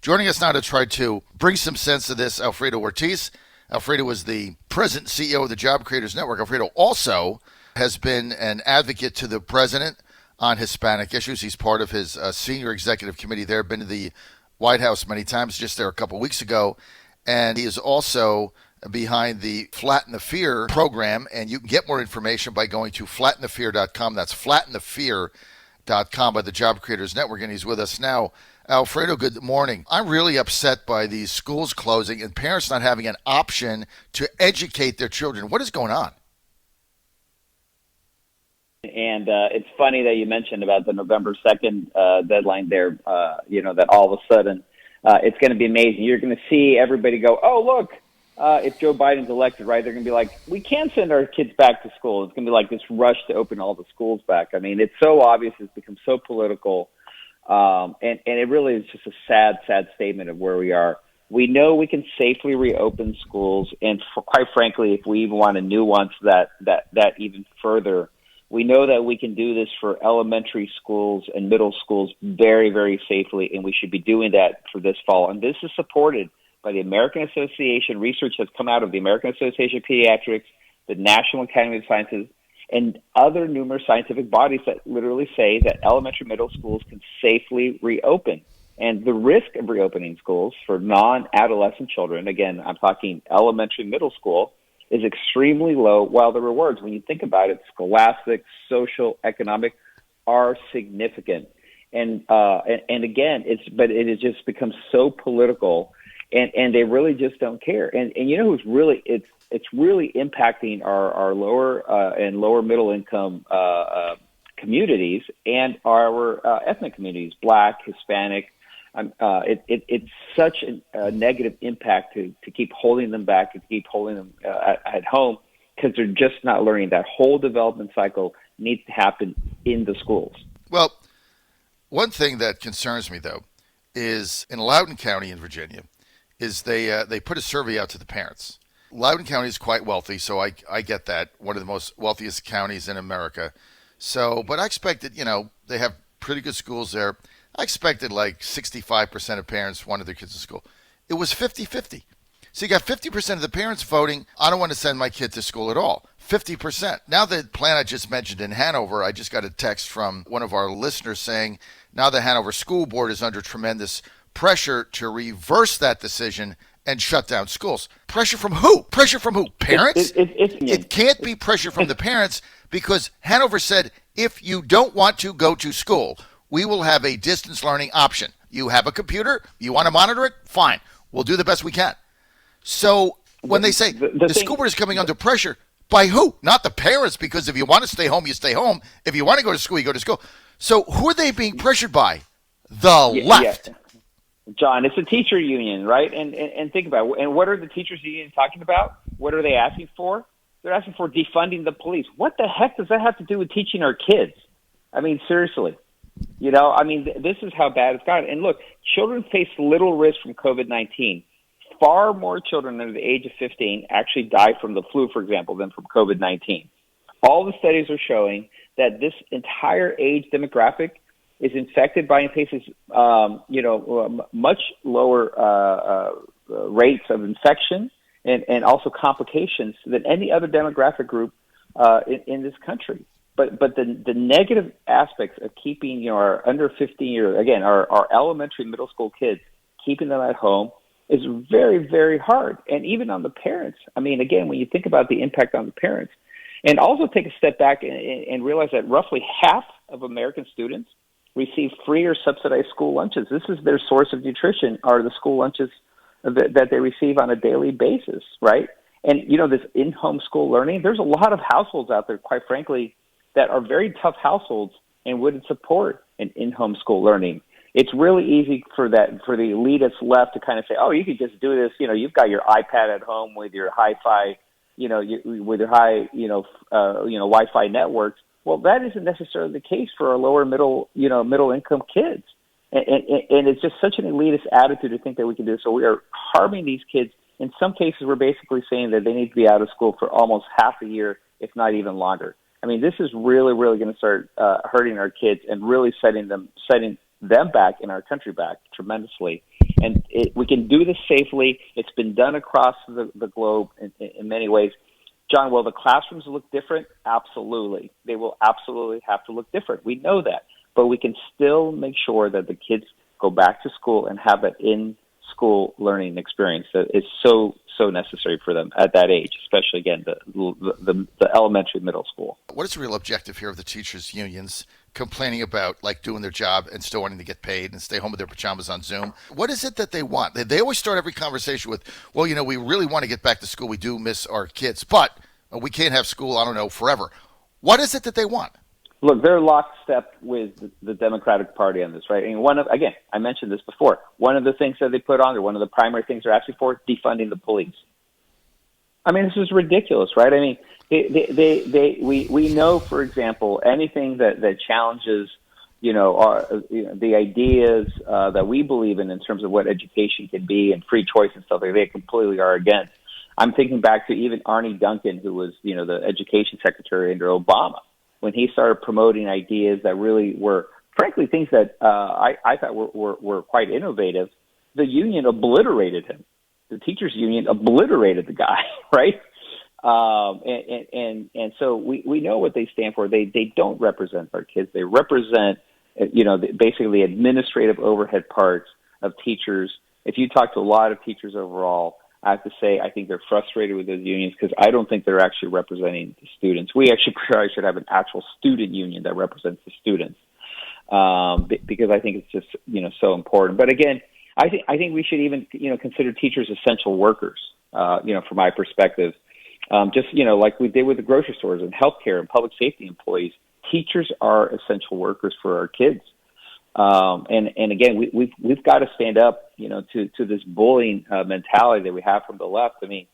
Joining us now to try to bring some sense to this, Alfredo Ortiz. Alfredo is the president and CEO of the Job Creators Network. Alfredo also has been an advocate to the president on Hispanic issues. He's part of his senior executive committee there, been to the White House many times, just there a couple of weeks ago. And he is also behind the Flatten the Fear program. And you can get more information by going to flattenthefear.com. That's flattenthefear.com by the Job Creators Network. And he's with us now. Alfredo, good morning. I'm really upset by these schools closing and parents not having an option to educate their children. What is going on? And it's funny that you mentioned about the November 2nd deadline there, that all of a sudden it's going to be amazing. You're going to see everybody go, oh, look, if Joe Biden's elected, right, they're going to be like, we can send our kids back to school. It's going to be like this rush to open all the schools back. I mean, it's so obvious. It's become so political. And it really is just a sad statement of where we are. We know we can safely reopen schools. And quite frankly, if we even want to nuance that even further, we know that we can do this for elementary schools and middle schools very, very safely, and we should be doing that for this fall. And this is supported by the American Association. Research has come out of the American Association of Pediatrics, the National Academy of Sciences, and other numerous scientific bodies that literally say that elementary middle schools can safely reopen. And the risk of reopening schools for non-adolescent children, again, I'm talking elementary middle school, is extremely low, while the rewards, when you think about it, scholastic, social, economic, are significant. And again, it has just become so political, and they really just don't care. And you know who's really, it's really impacting our lower and lower middle income communities and our ethnic communities, Black, Hispanic. It's such a negative impact to keep holding them back, to keep holding them at home, because they're just not learning. That whole development cycle needs to happen in the schools. Well, one thing that concerns me, though, is in Loudoun County in Virginia, is they put a survey out to the parents. Loudoun County is quite wealthy, so I get that, one of the most wealthiest counties in America. So, but I expected, they have pretty good schools there. I expected like 65% of parents wanted their kids to school. It was 50-50. So you got 50% of the parents voting, I don't want to send my kid to school at all. 50%. Now the plan I just mentioned in Hanover, I just got a text from one of our listeners saying now the Hanover School Board is under tremendous pressure to reverse that decision and shut down schools. Pressure from who? Pressure from who? Parents? It can't be pressure from the parents, because Hanover said if you don't want to go to school, we will have a distance learning option. You have a computer, you want to monitor it, fine. We'll do the best we can. So when they say the school board is coming under pressure, by who? Not the parents, because if you want to stay home, you stay home. If you want to go to school, you go to school. So who are they being pressured by? The left. Yeah. John, it's a teacher union, right? And think about it. And what are the teachers union talking about? What are they asking for? They're asking for defunding the police. What the heck does that have to do with teaching our kids? I mean, seriously. This is how bad it's gotten. And look, children face little risk from COVID-19. Far more children under the age of 15 actually die from the flu, for example, than from COVID-19. All the studies are showing that this entire age demographic is infected by and faces, much lower rates of infection and also complications than any other demographic group in this country. But the negative aspects of keeping our under 15-year, again, our elementary, middle school kids, keeping them at home is very, very hard. And even on the parents. I mean, again, when you think about the impact on the parents, and also take a step back and realize that roughly half of American students receive free or subsidized school lunches. This is their source of nutrition, are the school lunches that they receive on a daily basis, right? And, this in-home school learning, there's a lot of households out there, quite frankly, that are very tough households and wouldn't support an in-home school learning. It's really easy for the elitist left to kind of say, oh, you could just do this. You've got your iPad at home with your hi-fi, with your high, Wi-Fi networks. Well, that isn't necessarily the case for our lower middle income kids. And it's just such an elitist attitude to think that we can do this. So we are harming these kids. In some cases, we're basically saying that they need to be out of school for almost half a year, if not even longer. I mean, this is really, really going to start hurting our kids and really setting them back and our country back tremendously. And we can do this safely. It's been done across the globe in many ways. John, will the classrooms look different? Absolutely. They will absolutely have to look different. We know that. But we can still make sure that the kids go back to school and have that in-school learning experience that is so necessary for them at that age, especially, again, the elementary, middle school. What is the real objective here of the teachers' unions complaining about, like, doing their job and still wanting to get paid and stay home with their pajamas on Zoom? What is it that they want? They always start every conversation with, well, we really want to get back to school. We do miss our kids, but we can't have school, I don't know, forever. What is it that they want? Look, they're lockstep with the Democratic Party on this, right? And again, I mentioned this before. One of the things that they put on there, one of the primary things they're asking for, defunding the police. I mean, this is ridiculous, right? I mean, we know, for example, anything that challenges, the ideas that we believe in terms of what education can be and free choice and stuff like that, they completely are against. I'm thinking back to even Arne Duncan, who was, the education secretary under Obama, when he started promoting ideas that really were, frankly, things that I thought were quite innovative. The union obliterated him. The teachers' union obliterated the guy, right? And so we know what they stand for. They don't represent our kids. They represent, basically the administrative overhead parts of teachers. If you talk to a lot of teachers overall, I have to say I think they're frustrated with those unions because I don't think they're actually representing the students. We actually probably should have an actual student union that represents the students because I think it's just so important. But again, I think we should even consider teachers essential workers. From my perspective, like we did with the grocery stores and healthcare and public safety employees, teachers are essential workers for our kids. And again, we've got to stand up, to this bullying mentality that we have from the left. I mean,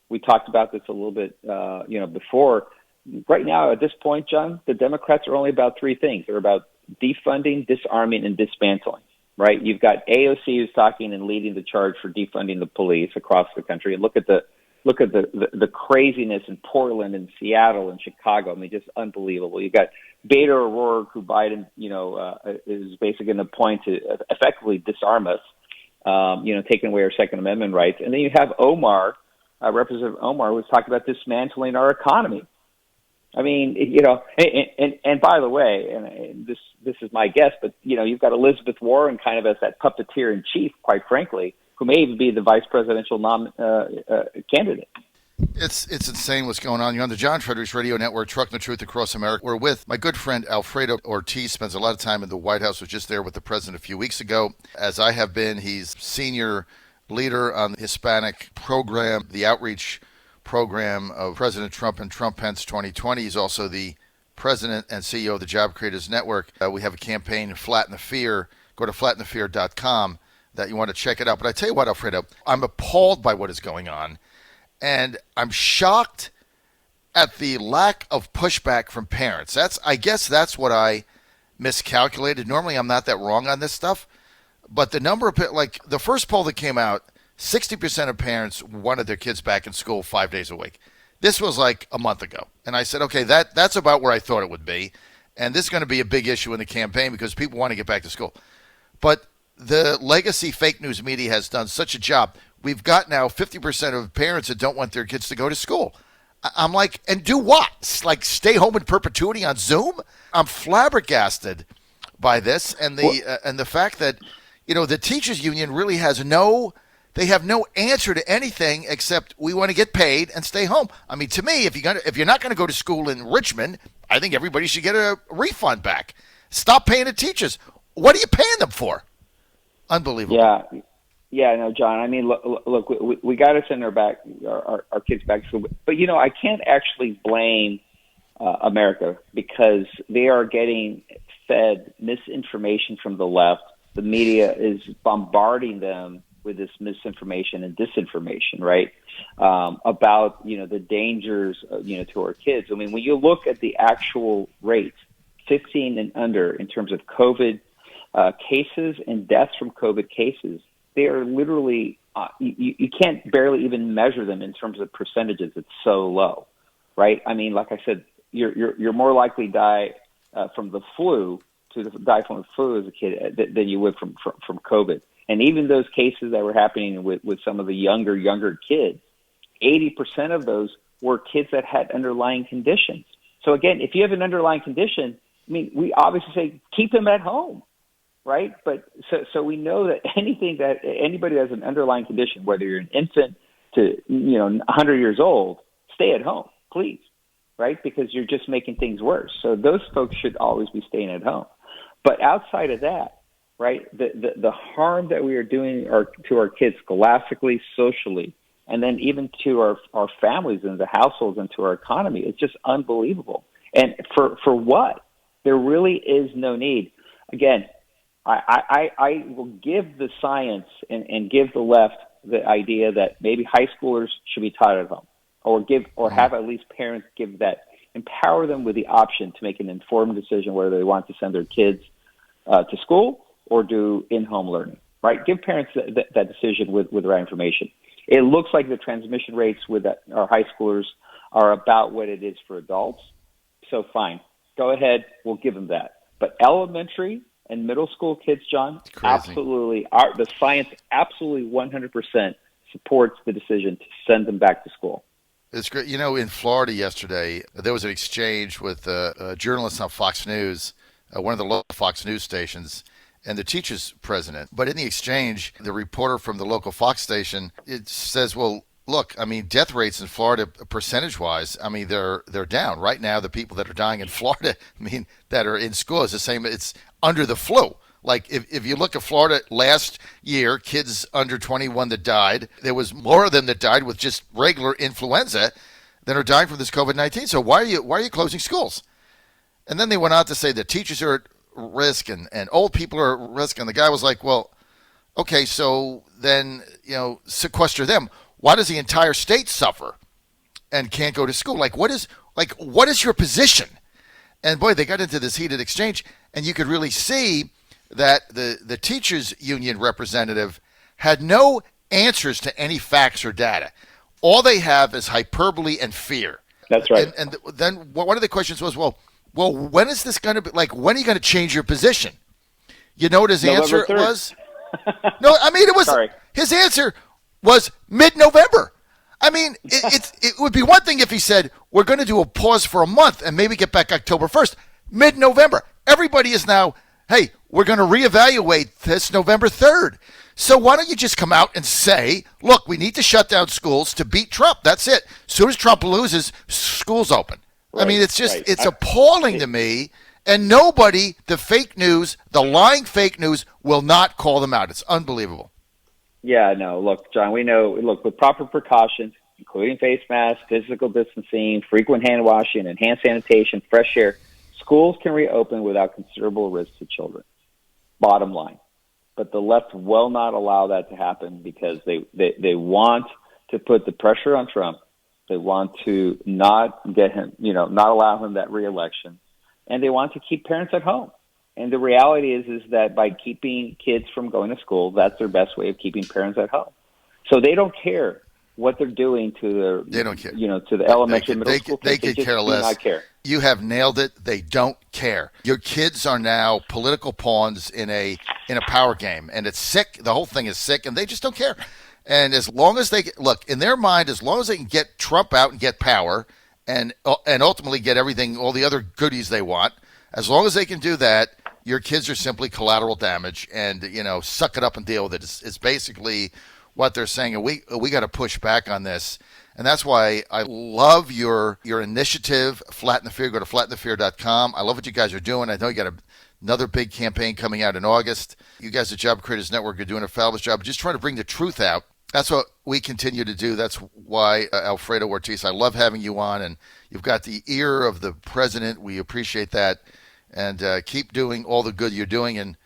we talked about this a little bit, before. Right now, at this point, John, the Democrats are only about three things. They're about defunding, disarming, and dismantling. Right? You've got AOC who's talking and leading the charge for defunding the police across the country. And look at the craziness in Portland and Seattle and Chicago. I mean, just unbelievable. You've got Beto O'Rourke, who Biden, is basically going to point to effectively disarm us, taking away our Second Amendment rights. And then you have Omar, Representative Omar, who's talking about dismantling our economy. I mean, and by the way, and this is my guess, but you've got Elizabeth Warren kind of as that puppeteer in chief, quite frankly, who may even be the vice presidential candidate. It's insane what's going on. You're on the John Fredericks Radio Network, Trucking the Truth Across America. We're with my good friend Alfredo Ortiz. Spends a lot of time in the White House. Was just there with the president a few weeks ago, as I have been. He's senior leader on the Hispanic program, the outreach program of President Trump and Trump Pence 2020. He's also the president and CEO of the Job Creators Network. We have a campaign, Flatten the Fear. Go to flattenthefear.com that you want to check it out. But I tell you what, Alfredo, I'm appalled by what is going on. And I'm shocked at the lack of pushback from parents. I guess that's what I miscalculated. Normally I'm not that wrong on this stuff. But the number of, like the first poll that came out, 60% of parents wanted their kids back in school 5 days a week. This was like a month ago. And I said, okay, that's about where I thought it would be. And this is going to be a big issue in the campaign because people want to get back to school. But the legacy fake news media has done such a job. We've got now 50% of parents that don't want their kids to go to school. I'm like, and do what? Like stay home in perpetuity on Zoom? I'm flabbergasted by this. And the fact that, the teachers union really has they have no answer to anything except we want to get paid and stay home. I mean, to me, if you're not going to go to school in Richmond, I think everybody should get a refund back. Stop paying the teachers. What are you paying them for? Unbelievable. Yeah, no, John. I mean, look, we got to send our kids back to school, but I can't actually blame America because they are getting fed misinformation from the left. The media is bombarding them with this misinformation and disinformation, right? About, the dangers, to our kids. I mean, when you look at the actual rates, 15 and under in terms of COVID cases and deaths from COVID cases, they are literally, you can't barely even measure them in terms of percentages. It's so low, right? I mean, like I said, you're more likely to die from the flu as a kid than you would from COVID. And even those cases that were happening with some of the younger kids, 80% of those were kids that had underlying conditions. So again, if you have an underlying condition, I mean, we obviously say keep them at home, right? But so we know that anybody that has an underlying condition, whether you're an infant to 100 years old, stay at home, please, right? Because you're just making things worse. So those folks should always be staying at home. But outside of that, right, the harm that we are doing to our kids scholastically, socially, and then even to our families and the households and to our economy, it's just unbelievable. And for what? There really is no need. Again, I will give the science and give the left the idea that maybe high schoolers should be taught at home, or have at least parents empower them with the option to make an informed decision whether they want to send their kids to school or do in-home learning, right? Give parents that decision with the right information. It looks like the transmission rates with our high schoolers are about what it is for adults. So fine, go ahead, we'll give them that. But elementary and middle school kids, John, absolutely, the science absolutely 100% supports the decision to send them back to school. It's great. In Florida yesterday, there was an exchange with a journalist on Fox News, one of the local Fox News stations, and the teacher's president. But in the exchange, the reporter from the local Fox station, it says, well, look, I mean, death rates in Florida, percentage-wise, I mean, they're down. Right now, the people that are dying in Florida, I mean, that are in school is the same. It's under the flu. Like, if you look at Florida last year, kids under 21 that died, there was more of them that died with just regular influenza than are dying from this COVID-19. So why are you closing schools? And then they went on to say that teachers are at risk and old people are at risk. And the guy was like, well, okay, so then, sequester them. Why does the entire state suffer and can't go to school? What is your position? And boy, they got into this heated exchange, and you could really see that the teachers union representative had no answers to any facts or data. All they have is hyperbole and fear. That's right. And then one of the questions was, well, when is this going to be, when are you going to change your position? You know what his answer was? No, I mean, it was, his answer was mid-November. I mean, it would be one thing if he said, we're going to do a pause for a month and maybe get back October 1st. Mid-November. Everybody is now, hey, we're going to reevaluate this November 3rd. So why don't you just come out and say, look, we need to shut down schools to beat Trump. That's it. As soon as Trump loses, schools open. Right, I mean, it's just, it's appalling to me. And nobody, the fake news, the lying fake news, will not call them out. It's unbelievable. Yeah, no, look, John, we know, with proper precautions, including face masks, physical distancing, frequent hand washing, enhanced sanitation, fresh air, schools can reopen without considerable risk to children. Bottom line. But the left will not allow that to happen because they want to put the pressure on Trump. They want to not get him, not allow him that reelection. And they want to keep parents at home. And the reality is that by keeping kids from going to school, that's their best way of keeping parents at home. So they don't care what they're doing to they don't care. To the elementary and middle school kids. They could care less. Do not care. You have nailed it. They don't care. Your kids are now political pawns in a power game, and it's sick. The whole thing is sick, and they just don't care. And as long as in their mind, as long as they can get Trump out and get power, and ultimately get all the other goodies they want, as long as they can do that, your kids are simply collateral damage, and suck it up and deal with it. It's basically what they're saying, and we got to push back on this, and that's why I love your initiative, Flatten the Fear. Go to flattenthefear.com. I love what you guys are doing. I know you got another big campaign coming out in August. You guys at Job Creators Network are doing a fabulous job, just trying to bring the truth out. That's what we continue to do. That's why, Alfredo Ortiz, I love having you on, and you've got the ear of the president. We appreciate that. And keep doing all the good you're doing. And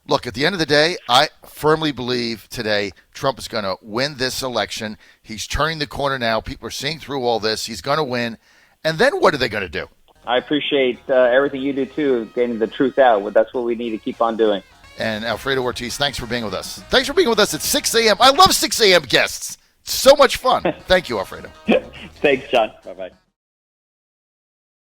look, at the end of the day, I firmly believe today Trump is going to win this election. He's turning the corner now. People are seeing through all this. He's going to win. And then what are they going to do? I appreciate everything you do, too, getting the truth out. That's what we need to keep on doing. And Alfredo Ortiz, thanks for being with us. Thanks for being with us at 6 a.m. I love 6 a.m. guests. It's so much fun. Thank you, Alfredo. Thanks, John. Bye-bye.